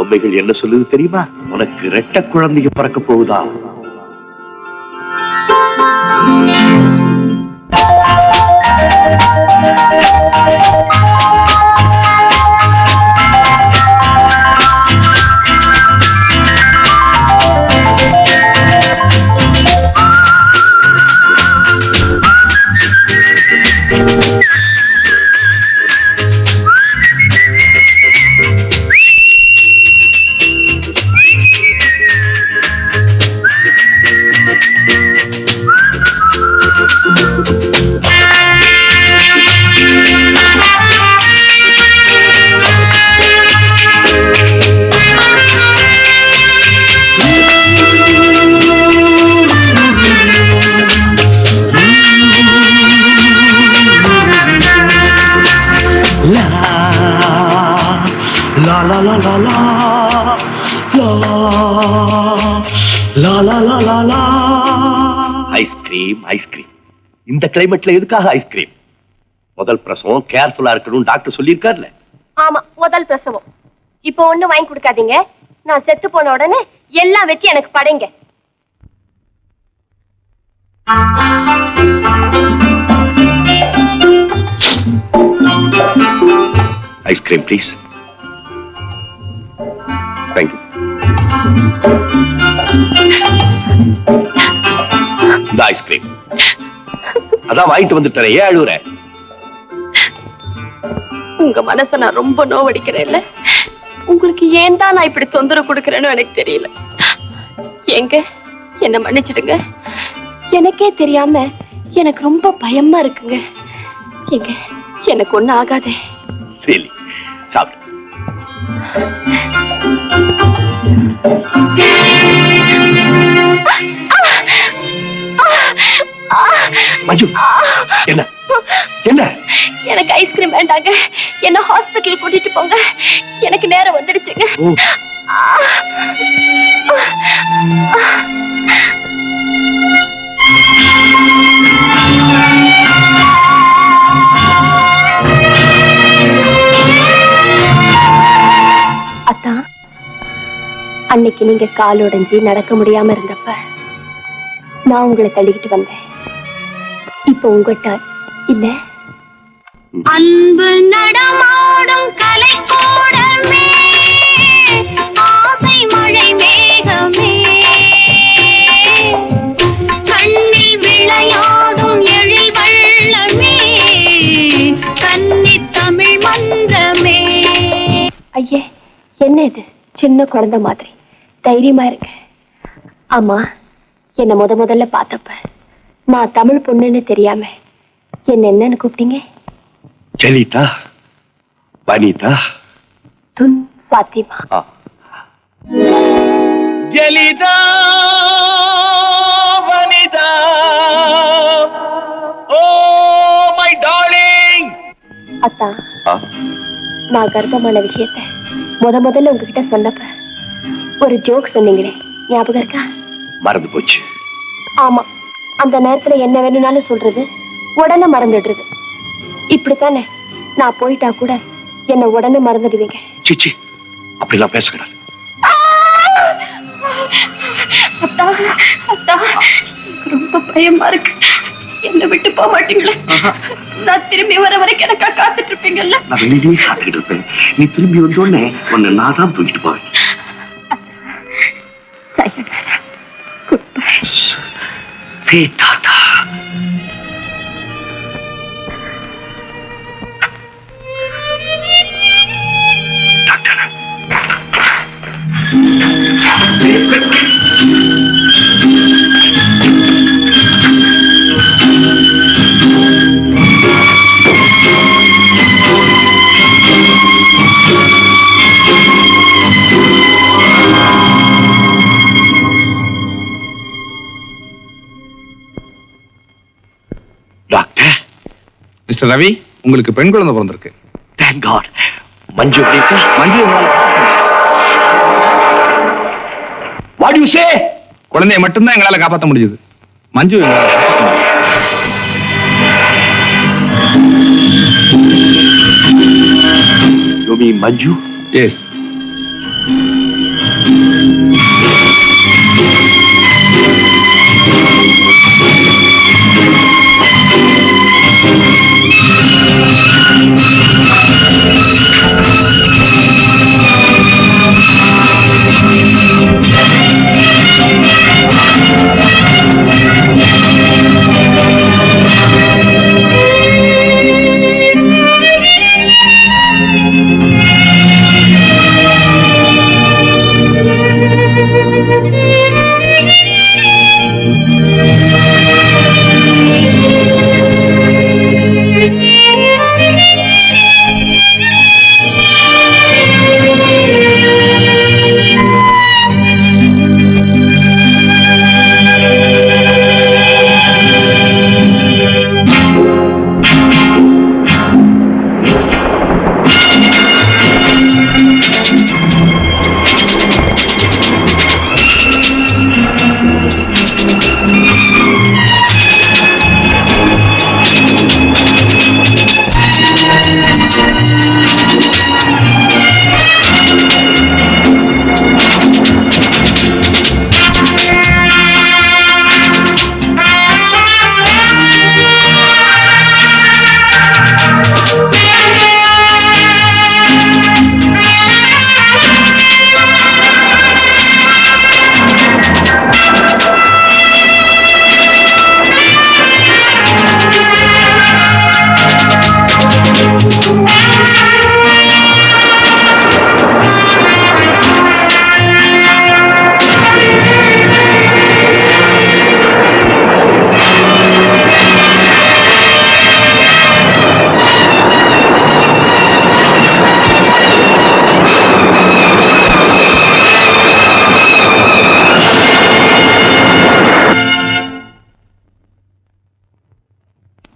பொம்மைகள் என்ன சொல்லுது தெரியுமா? உனக்கு இரட்டை குழந்தைங்க பிறக்க போகுதா? Ice cream ice cream. இந்த கிளைமேட்ல எதுக்காக ஐஸ்கிரீம்? முதல் பிரசவம் கேர்ஃபுல்லா இருக்கணும் டாக்டர் சொல்லியிருக்காருல்ல. ஆமா, முதல் பிரசவம். இப்போ ஒண்ணு வாங்கி கொடுக்காதீங்க. நான் செத்து போன உடனே எல்லாம் வச்சு எனக்கு படைங்க. Ice cream please. Thank you. இந்த ஐஸ்கிரீம் அதான் வாங்கிட்டு வந்துட்டேன். ஏன் அழுவுற? உங்க மனச நான் ரொம்ப நோவடிக்கிறேன்ல. உங்களுக்கு ஏன் தான் நான் இப்படி தொந்தரவு கொடுக்கறேன்னு எனக்கு தெரியல. எங்க என்ன மன்னிச்சிடுங்க. எனக்கே தெரியாம எனக்கு ரொம்ப பயமா இருக்குங்க. எங்க எனக்கு ஒண்ணு ஆகாதே. சரி சாப்பிடு. மஞ்சு, என்ன என்ன? எனக்கு ஐஸ்கிரீம் வேண்டாங்க. என்ன ஹாஸ்பிட்டல் கூட்டிட்டு போங்க. எனக்கு நேரம் வந்துடுச்சுங்க. அத்தா, அன்னைக்கு நீங்க கால் உடைஞ்சி நடக்க முடியாம இருந்தப்ப நான் உங்களை தள்ளிக்கிட்டு வந்தேன். இப்ப உங்கள்கிட்ட இல்ல. அன்பு நடமாடும் கலைக்கூடமே, ஆசை மழை மேகமே, கண்ணில் விளையாடும் எழில் வள்ளமே, கன்னி தமிழ் மன்றமே. ஐயே, என்ன இது? சின்ன குழந்தை மாதிரி தைரியமா இருக்கு. ஆமா, என்ன முதல்ல பார்த்தப்ப நான் தமிழ் பொண்ணுன்னு தெரியாம என்ன என்னன்னு கூப்பிட்டீங்க? ஜலிதா, வனிதா, துன் Fathima. Jalitha, Vanitha, oh my darling. அத்தா, நான் கர்ப்பமான விஷயத்தை முதல்ல உங்ககிட்ட சொன்னப்ப ஒரு ஜோக் சொன்னீங்களே, ஞாபகம் இருக்கா? மறந்து போச்சு. ஆமா, அந்த நேரத்துல என்ன வேணும்னாலும் சொல்றது, உடனே மறந்துடுறது. இப்படித்தானே நான் போயிட்டா கூட என்ன உடனே மறந்துடுவீங்க. சிச்சி, அப்படிலாம் பேசக்கூடாது. அத்தா, அத்தா, ரொம்ப பயமா இருக்கு. என்ன விட்டு போக மாட்டீங்களே? நான் திரும்பி வர வரைக்கும் எனக்கா காத்துட்டு இருப்பீங்கல்ல? நான் வெளியே காத்துக்கிட்டு இருப்பேன். நீ திரும்பி வந்தோடனே உன்னை நான் தான் தூக்கிட்டு போவேன். Say Tata. Tata. Doctor. Mister Ravi, உங்களுக்கு பெண் குழந்தை பிறந்திருக்கு. Thank God. மஞ்சு இருக்கா? மஞ்சு. What do you say? குழந்தையை மட்டும்தான் எங்களால காப்பாற்ற முடியுது. Manju You mean Manju? Yes.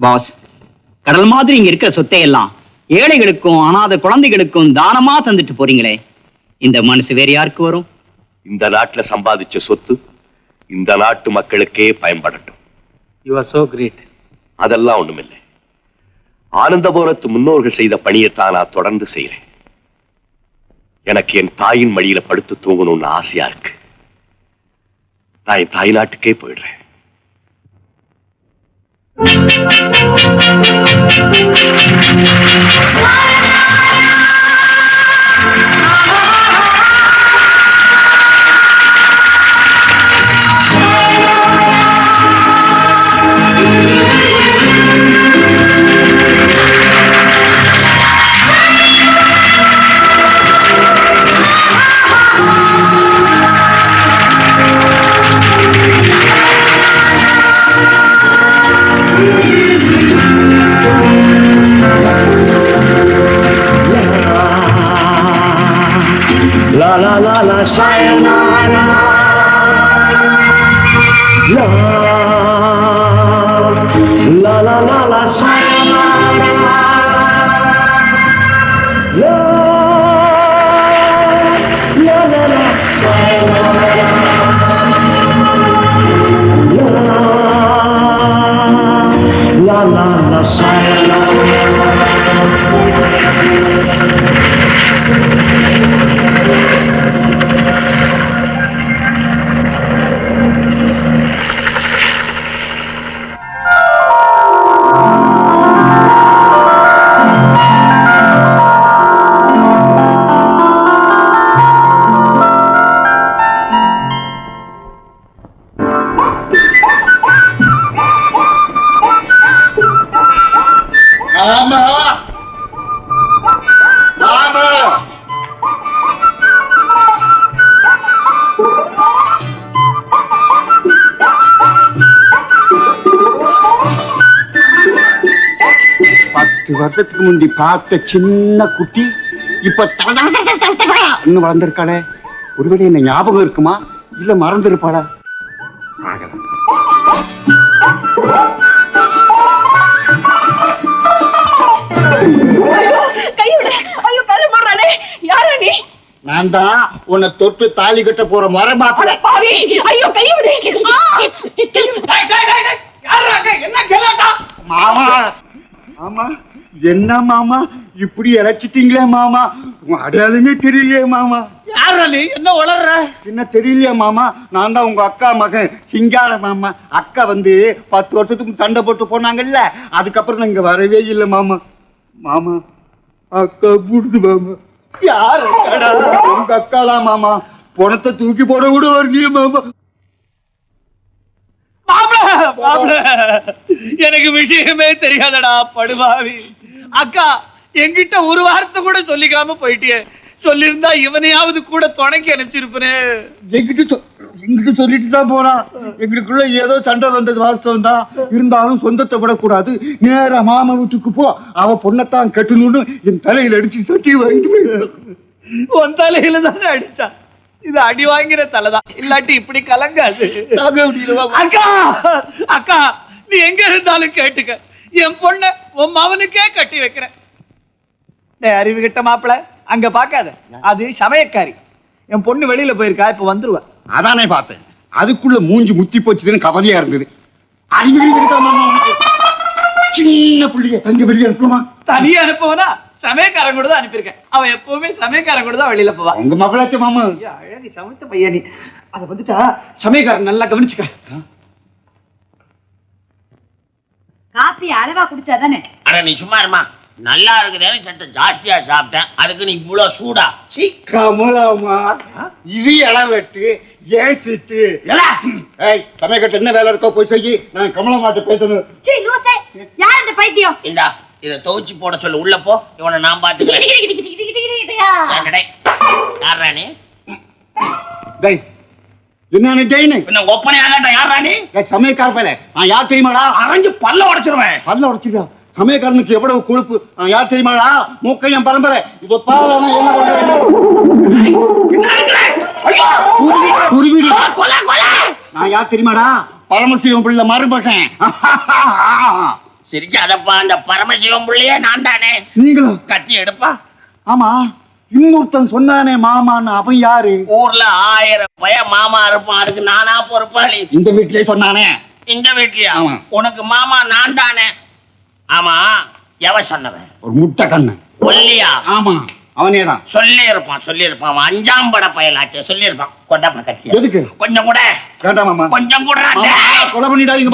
Boss, கடல் மாதிரி இங்க இருக்கிற சொத்தை எல்லாம் ஏழைகளுக்கும் அனாதை குழந்தைகளுக்கும் தானமா தந்துட்டு போறீங்களே, இந்த மனசு வேற யாருக்கு வரும்? இந்த நாட்டுல சம்பாதிச்ச சொத்து இந்த நாட்டு மக்களுக்கே பயன்படட்டும். You are so great. அதெல்லாம் ஒண்ணுமில்லை. ஆனந்தபுரத்து முன்னோர்கள் செய்த பணியைத்தான் நான் தொடர்ந்து செய்யறேன். எனக்கு என் தாயின் மடியில படுத்து தூங்கணும்னு ஆசையா இருக்கு. நான் என் தாய் நாட்டுக்கே போயிடுறேன். La la la la sayonara. La la la la la sayonara. La la la la sayonara. La la la sayonara. வருஷத்துக்கு முந்தி பார்த்த சின்ன குட்டி இப்ப இன்னும் வளர்ந்திருக்காளே. ஒருவேளை என்ன ஞாபகம் இருக்குமா இல்ல மறந்துருப்பாளா? நான் தான் உன்னை தொட்டு தாலி கட்ட போற முறை மாப்பிள்ள. மாமா மாமா, என்ன மாமா இப்படி இழைச்சிட்டீங்களே மாமா? அடையாளமே தெரியலையே மாமா. யாரா நீ? என்ன வளர்ற? என்ன தெரியலையா மாமா? நான் தான் உங்க அக்கா மகன் சிங்கார மாமா. அக்கா வந்து 10 வருஷத்துக்கு சண்டை போட்டு போனாங்கல்ல, அதுக்கப்புறம் நான் இங்க வரவே இல்லை மாமா. மாமா அக்கா புடுது மாமா. யாரு? உங்க அக்கா தான் மாமா. பணத்தை தூக்கி போட கூட வரலையே மாமா. எனக்கு விஷயமே தெரியாதடா படுபாவி. அக்கா என்கிட்ட ஒரு வார்த்தை கூட சொல்லிக்காம போயிட்டியே. சொல்லிருந்தா இவனையாவது கூட துணைக்கு அனுப்பிச்சிருப்பனே. எங்கிட்ட சொல்லிட்டு தான் போறான். எங்களுக்குள்ள ஏதோ சண்டை வந்தது வாஸ்தவம் தான். இருந்தாலும் சொந்தத்தை விடக்கூடாது. நேரா மாமா வீட்டுக்கு போ, அவ பொண்ணத்தான் கட்டணும்னு என் தலையில அடிச்சு சட்டி வாங்கிட்டு போயிடு. உன் தலையில தானே அடிச்சா. இது அடி வாங்கிற தலைதான், இல்லாட்டி இப்படி கலங்காது. அக்கா அக்கா, நீ எங்க இருந்தாலும் கேட்டுக்க, என் பொண்ண உன் மவனுக்கே கட்டி வைக்கிறேன். அறிவு கிட்ட மாப்பிள அங்க பாக்காத, அது சமயக்காரி. என் பொண்ணு வெளியில போயிருக்கா, இப்ப வந்துருவா. அதானே பார்த்தேன். அதுக்குள்ள மூஞ்சி முத்தி போச்சுன்னு கவலையா இருந்தது. சின்ன பிள்ளைய தங்க வெளியே அனுப்புமா? தனியா அனுப்புவனா? சமயக்காரன் கூட தான் அனுப்பியிருக்கேன். அவன் எப்பவுமே சமயக்காரன் கூட தான் வெளியில போவான். உங்க மாப்பிளாச்ச மாமா. அழகு சமத்த பையன் நீ. அதை வந்துட்டா சமயக்காரன் நல்லா கவனிச்சுக்க. காப்பி அளவா குடிச்சாதானே? அட நீ சும்மா இருமா. நல்லா இருக்குதேன்னு சட்ட ஜாஸ்தியா சாப்பிட்டேன், அதுக்கு நீ இவ்வளவு சூடா? கமலாமா, இது இளவெட்டு ஏன் சிட்டு? சமயக்கட்டு என்ன வேலை இருக்கோ போய் செய்யி. நான் கமலமாட்ட பேசணும். யார் இந்த பைத்தியம்? இந்தா இத துவச்சு போட சொல்லு. உள்ள போ, இவனை நான் பாத்துக்கிறேன். என்ன ஒப்பனை ஆகட்டா? யாரா நீ? சமயக்கார பையல. நான் யார் தெரியுமாடா? அரைஞ்சு பல்ல உடைச்சிருவேன். பல்ல உடைச்சிருவா? சமயக்காரனுக்கு எவ்வளவு கொழுப்பு நான் யார் தெரியுமாடா? மூக்கையன் பரம்பரை. இத பாரு என்ன நான் யார் தெரியுமாடா? பரமசிவம் பிள்ளை மருமகன். சிரிக்காதப்பா, அந்த பரமசிவம் புள்ளையே நான் தானே. நீங்களும்? கத்தி எடுப்பா. ஆமா, இன்னொருத்தன் சொன்னானே மாமான்னு, அவன் யாரு? ஊர்ல 1000 பையன் மாமா இருப்பான், அதுக்கு நானா பொறுப்பாளி? இந்த வீட்லயே சொன்னானே. இந்த வீட்லயா? ஆமா. உனக்கு மாமா நான் தானே. ஆமா, எவன் சொன்னவன்? ஒரு முட்டை கண்ணு. ஒல்லியா? ஆமா, அவனேதான். சொல்லி இருப்பான். அவன் 5ஆம் பட பயலாச்சே, சொல்லி இருப்பான். கொண்டாப்பா கத்தி. எதுக்கு? கொஞ்சம் கூட. வேண்டாம் மாமா. கொஞ்சம் கூட. கொலை பண்ணிடாதீங்க.